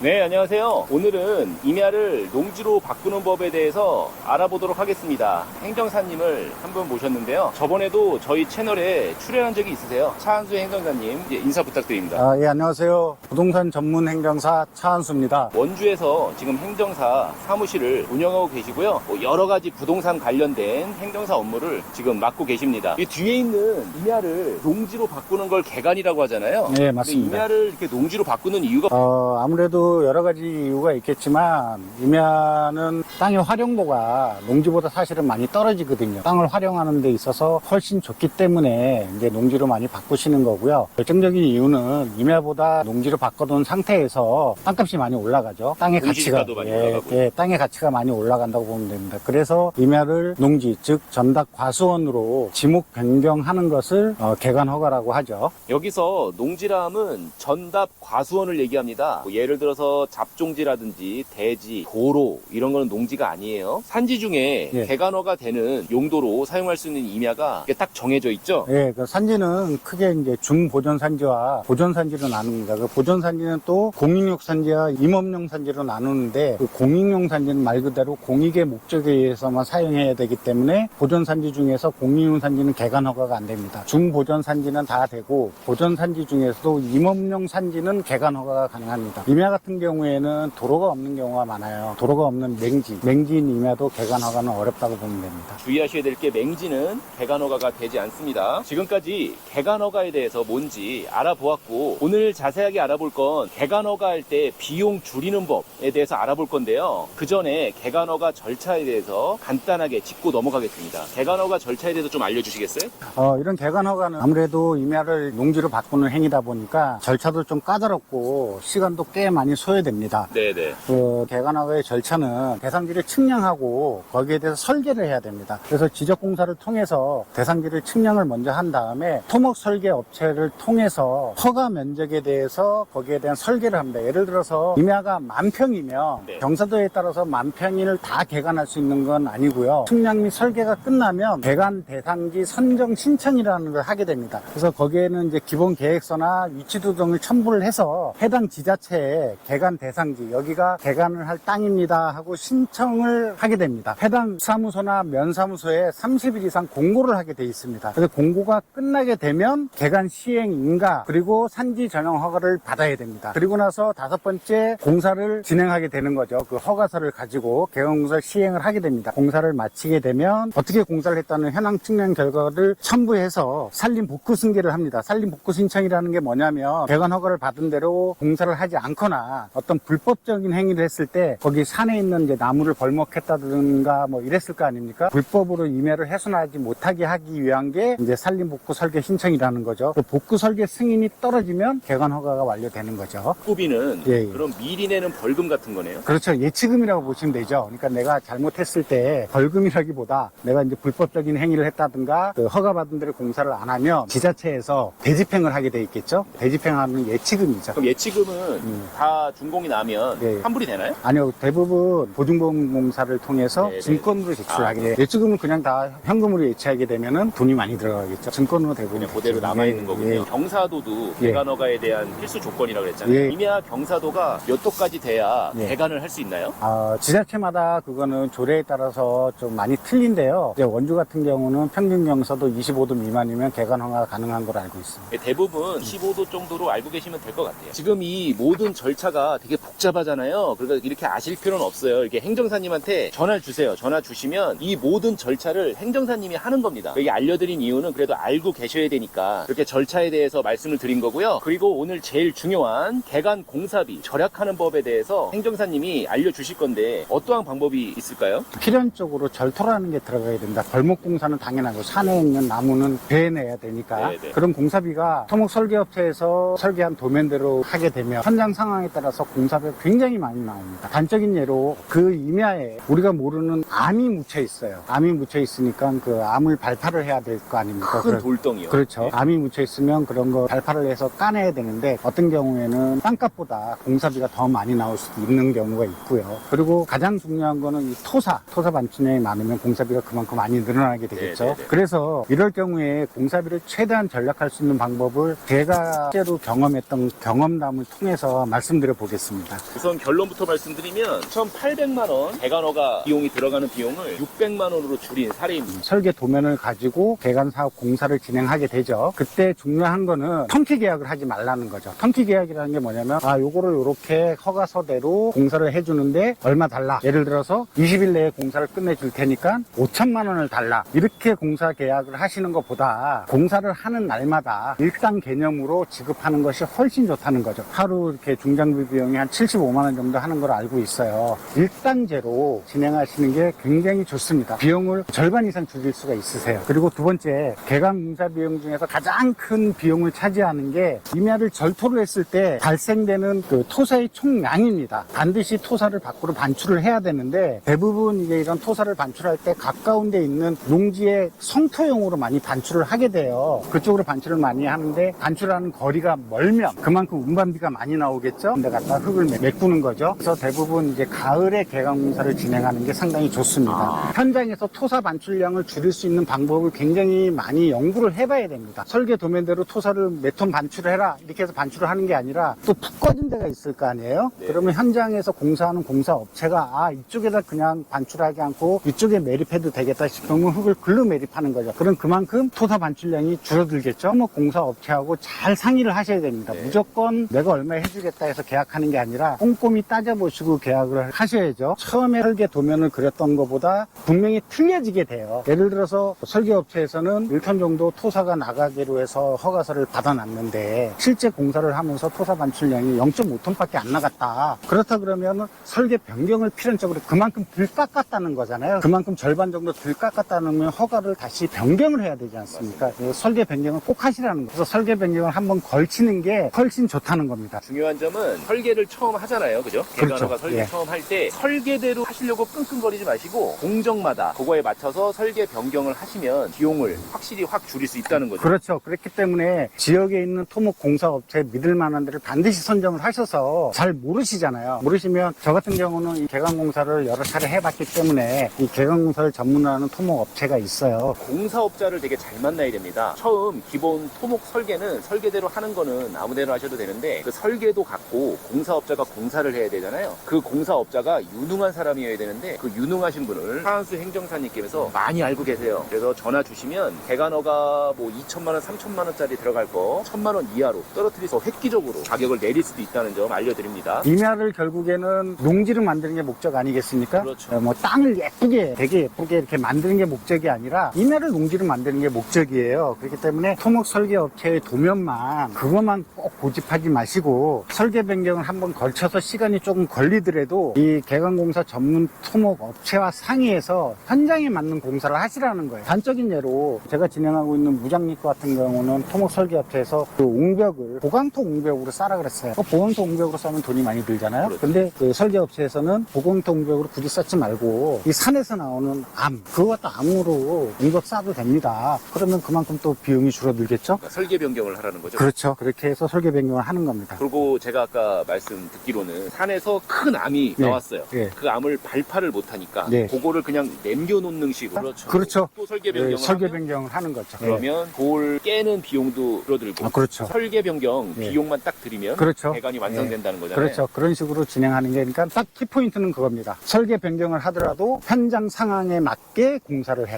네, 안녕하세요. 오늘은 임야를 농지로 바꾸는 법에 대해서 알아보도록 하겠습니다. 행정사님을 한 분 모셨는데요. 저번에도 저희 채널에 출연한 적이 있으세요. 차한수 행정사님, 인사 부탁드립니다. 예, 안녕하세요. 부동산 전문 행정사 차한수입니다. 원주에서 지금 행정사 사무실을 운영하고 계시고요. 여러 가지 부동산 관련된 행정사 업무를 지금 맡고 계십니다. 이 뒤에 있는 임야를 농지로 바꾸는 걸 개간이라고 하잖아요. 네, 맞습니다. 임야를 이렇게 농지로 바꾸는 이유가 아무래도 여러 가지 이유가 있겠지만 임야는 땅의 활용도가 농지보다 사실은 많이 떨어지거든요. 땅을 활용하는 데 있어서 훨씬 좋기 때문에 이제 농지로 많이 바꾸시는 거고요. 결정적인 이유는 임야보다 농지로 바꿔둔 상태에서 땅값이 많이 올라가죠. 땅의 가치가 많이 올라가고요. 땅의 가치가 많이 올라간다고 보면 됩니다. 그래서 임야를 농지, 즉 전답 과수원으로 지목 변경하는 것을 개간 허가라고 하죠. 여기서 농지람은 전답 과수원을 얘기합니다. 예를 들어서 잡종지라든지 대지, 도로 이런 거는 농지가 아니에요. 산지 중에 예. 개간허가 되는 용도로 사용할 수 있는 임야가 딱 정해져 있죠. 예, 그 산지는 크게 이제 중보존 산지와 보존 산지로 나눕니다. 그 보존 산지는 또 공익용 산지와 임업용 산지로 나누는데 그 공익용 산지는 말 그대로 공익의 목적에 의해서만 사용해야 되기 때문에 보존 산지 중에서 공익용 산지는 개간 허가가 안 됩니다. 중보존 산지는 다 되고 보존 산지 중에서도 임업용 산지는 개간 허가가 가능합니다. 임야 같은 경우에는 도로가 없는 경우가 많아요. 도로가 없는 맹지인 임야도 개간 허가는 어렵다고 보면 됩니다. 주의하셔야 될 게 맹지는 개간허가가 되지 않습니다. 지금까지 개간허가에 대해서 뭔지 알아보았고 오늘 자세하게 알아볼 건 개간허가할 때 비용 줄이는 법에 대해서 알아볼 건데요. 그 전에 개간허가 절차에 대해서 간단하게 짚고 넘어가겠습니다. 개간허가 절차에 대해서 좀 알려주시겠어요? 이런 개간 허가는 아무래도 임야를 농지로 바꾸는 행위다 보니까 절차도 좀 까다롭고 시간도 꽤 많이 소요됩니다. 네네. 그 개간 허가의 절차는 대상지를 측량하고 거기에 대해서 설계를 해야 됩니다. 그래서 지적공사를 통해서 대상지를 측량을 먼저 한 다음에 토목 설계 업체를 통해서 허가 면적에 대해서 거기에 대한 설계를 합니다. 예를 들어서 임야가 10,000평이면 네. 경사도에 따라서 10,000평을 다 개간할 수 있는 건 아니고요. 측량 및 설계가 끝나면 개간 대상지 선정 신청이라는 걸 하게 됩니다. 그래서 거기에는 이제 기본 계획서나 위치도 등을 첨부를 해서 해당 지자체에 개간 대상지 여기가 개간을 할 땅입니다 하고 신청을 하게 됩니다. 해당 사무소나 면사무소에 30일 이상 공고를 하게 돼 있습니다. 그래서 공고가 끝나게 되면 개간 시행 인가 그리고 산지 전용 허가를 받아야 됩니다. 그리고 나서 5번째 공사를 진행하게 되는 거죠. 그 허가서를 가지고 개간 공사를 시행을 하게 됩니다. 공사를 마치게 되면 어떻게 공사를 했다는 현황 측량 결과를 첨부해서 산림 복구 승계를 합니다. 산림 복구 신청이라는 게 뭐냐면 개간 허가를 받은 대로 공사를 하지 않거나 어떤 불법적인 행위를 했을 때 거기 산에 있는 이제 나무를 벌목했다든가 뭐 이랬을 거 아닙니까? 불법으로 임야를 훼손하지 못하게 하기 위한 게 이제 산림 복구 설계 신청이라는 거죠. 그 복구 설계 승인이 떨어지면 개간 허가가 완료되는 거죠. 후비는 예. 그럼 미리 내는 벌금 같은 거네요. 그렇죠. 예치금이라고 보시면 되죠. 그러니까 내가 잘못했을 때 벌금이라기보다 내가 이제 불법적인 행위를 했다든가 그 허가받은 대로 공사를 안 하면 지자체에서 대집행을 하게 돼 있겠죠. 대집행하는 예치금이죠. 그럼 예치금은 다 준공이 나면 예. 환불이 되나요? 아니요. 대부분 보증보험공사를 통해서 네네. 증권으로 제출하게 돼요. 예치금을 그냥 다 현금으로 예치하게 되면은 돈이 많이 들어가겠죠. 증권으로 대부분 그냥 그대로 남아있는 거군요. 예. 경사도도 예. 개간허가에 대한 필수 조건이라고 그랬잖아요. 예. 임야 경사도가 몇 도까지 돼야 예. 개간을 할 수 있나요? 지자체마다 그거는 조례에 따라서 좀 많이 틀린데요. 이제 원주 같은 경우는 평균 경사도 25도 미만이면 개간 허가가 가능한 걸로 알고 있습니다. 대부분 15도 정도로 알고 계시면 될 것 같아요. 지금 이 모든 절차가 되게 복잡하잖아요. 그러니까 이렇게 아실 필요는 없어요. 이렇게 행정사님한테 전화를 주세요. 전화 주시면 이 모든 절차를 행정사님이 하는 겁니다. 여기 알려드린 이유는 그래도 알고 계셔야 되니까 이렇게 절차에 대해서 말씀을 드린 거고요. 그리고 오늘 제일 중요한 개간 공사비 절약하는 법에 대해서 행정사님이 알려주실 건데 어떠한 방법이 있을까요? 필연적으로 절토라는 게 들어가야 된다. 벌목공사는 당연하고 산에 있는 나무는 베내야 되니까 네네. 그런 공사비가 토목 설계업체에서 설계한 도면대로 하게 되면 현장 상황에 따라서 공사비가 굉장히 많이 나옵니다. 단적인 예로 그 임야에 우리가 모르는 암이 묻혀 있어요. 암이 묻혀 있으니까 그 암을 발파를 해야 될 거 아닙니까? 큰 돌덩이요. 그렇죠. 네. 암이 묻혀 있으면 그런 거 발파를 해서 까내야 되는데 어떤 경우에는 땅값보다 공사비가 더 많이 나올 수도 있는 경우가 있고요. 그리고 가장 중요한 거는 이 토사 반출량이 많으면 공사비가 그만큼 많이 늘어나게 되겠죠. 네네네. 그래서 이럴 경우에 공사비를 최대한 절약할 수 있는 방법을 제가 실제로 경험했던 경험담을 통해서 말씀드려 말씀드려 보겠습니다. 우선 결론부터 말씀드리면 1,800만 원 배관허가 비용이 들어가는 비용을 600만 원으로 줄인 사례입니다. 설계 도면을 가지고 배관 사업 공사를 진행하게 되죠. 그때 중요한 거는 턴키 계약을 하지 말라는 거죠. 턴키 계약이라는 게 뭐냐면 요거를 요렇게 허가서대로 공사를 해주는데 얼마 달라. 예를 들어서 20일 내에 공사를 끝내줄 테니까 5천만 원을 달라. 이렇게 공사 계약을 하시는 것보다 공사를 하는 날마다 일당 개념으로 지급하는 것이 훨씬 좋다는 거죠. 하루 이렇게 중장비 비용이 한 75만 원 정도 하는 걸 알고 있어요. 일당제로 진행하시는 게 굉장히 좋습니다. 비용을 절반 이상 줄일 수가 있으세요. 그리고 두 번째, 개관 공사 비용 중에서 가장 큰 비용을 차지하는 게 임야를 절토를 했을 때 발생되는 그 토사의 총량입니다. 반드시 토사를 밖으로 반출을 해야 되는데 대부분 이제 이런 토사를 반출할 때 가까운 데 있는 농지의 성토용으로 많이 반출을 하게 돼요. 그쪽으로 반출을 많이 하는데 반출하는 거리가 멀면 그만큼 운반비가 많이 나오겠죠. 근데 갖다 흙을 메꾸는 거죠. 그래서 대부분 이제 가을에 개관 공사를 진행하는 게 상당히 좋습니다. 현장에서 토사 반출량을 줄일 수 있는 방법을 굉장히 많이 연구를 해봐야 됩니다. 설계 도면대로 토사를 몇 톤 반출을 해라 이렇게 해서 반출을 하는 게 아니라 또 푹 꺼진 데가 있을 거 아니에요. 네. 그러면 현장에서 공사하는 공사업체가 이쪽에다 그냥 반출하지 않고 이쪽에 매립해도 되겠다 싶으면 흙을 글로 매립하는 거죠. 그럼 그만큼 토사 반출량이 줄어들겠죠. 뭐 공사업체하고 잘 상의를 하셔야 됩니다. 네. 무조건 내가 얼마 해주겠다 해서 계약하는 게 아니라 꼼꼼히 따져보시고 계약을 하셔야죠. 처음에 설계 도면을 그렸던 것보다 분명히 틀려지게 돼요. 예를 들어서 설계업체에서는 1톤 정도 토사가 나가기로 해서 허가서를 받아놨는데 실제 공사를 하면서 토사 반출량이 0.5톤밖에 안 나갔다. 그렇다 그러면 설계 변경을 필연적으로 그만큼 덜 깎았다는 거잖아요. 그만큼 절반 정도 덜 깎았다는 허가를 다시 변경을 해야 되지 않습니까? 설계 변경을 꼭 하시라는 거예요. 그래서 설계 변경을 한번 걸치는 게 훨씬 좋다는 겁니다. 중요한 점은 설계를 처음 하잖아요. 그죠? 그렇죠. 개관허가 설계 예. 처음 할 때 설계대로 하시려고 끙끙거리지 마시고 공정마다 그거에 맞춰서 설계 변경을 하시면 비용을 확실히 확 줄일 수 있다는 거죠. 그렇죠. 그렇기 때문에 지역에 있는 토목 공사업체 믿을 만한 데를 반드시 선정을 하셔서 잘 모르시잖아요. 모르시면 저 같은 경우는 이 개관공사를 여러 차례 해봤기 때문에 이 개관공사를 전문화하는 토목업체가 있어요. 공사업자를 되게 잘 만나야 됩니다. 처음 기본 토목 설계는 설계대로 하는 거는 아무데나 하셔도 되는데 그 설계도 갖고 공사업자가 공사를 해야 되잖아요. 그 공사업자가 유능한 사람이어야 되는데 그 유능하신 분을 하한수 행정사님께서 많이 알고 계세요. 그래서 전화 주시면 개관허가 뭐 2천만 원, 3천만 원짜리 들어갈 거 1천만 원 이하로 떨어뜨려서 획기적으로 가격을 내릴 수도 있다는 점 알려드립니다. 임야를 결국에는 농지를 만드는 게 목적 아니겠습니까? 그렇죠. 뭐 땅을 예쁘게 되게 예쁘게 이렇게 만드는 게 목적이 아니라 임야를 농지를 만드는 게 목적이에요. 그렇기 때문에 토목 설계 업체의 도면만 그것만 꼭 고집하지 마시고 설계 변경을 한번 걸쳐서 시간이 조금 걸리더라도 이 개관공사 전문 토목 업체와 상의해서 현장에 맞는 공사를 하시라는 거예요. 단적인 예로 제가 진행하고 있는 무장립 같은 경우는 토목 설계 업체에서 그 옹벽을 보강토 옹벽으로 싸라 그랬어요. 그 보강토 옹벽으로 싸면 돈이 많이 들잖아요. 그렇죠. 근데 그 설계 업체에서는 보강토 옹벽으로 굳이 쌓지 말고 이 산에서 나오는 그거 갖다 암으로 옹벽 싸도 됩니다. 그러면 그만큼 또 비용이 줄어들겠죠? 그러니까 설계 변경을 하라는 거죠. 그렇죠. 그렇게 해서 설계 변경을 하는 겁니다. 그리고 제가 아까 말씀 듣기로는 산에서 큰 암이 네. 나왔어요. 네. 그 암을 발파를 못하니까 네. 그거를 그냥 남겨놓는 식으로 그렇죠. 또 설계 변경을 설계 하면 변경을 하는 거죠. 그러면 돌 깨는 비용도 줄어들고 그렇죠. 설계 변경 네. 비용만 딱 들이면 그렇죠. 배관이 완성된다는 거잖아요. 그렇죠. 그런 식으로 진행하는 게 그러니까 딱 키포인트는 그겁니다. 설계 변경을 하더라도 현장 상황에 맞게 공사를 해라.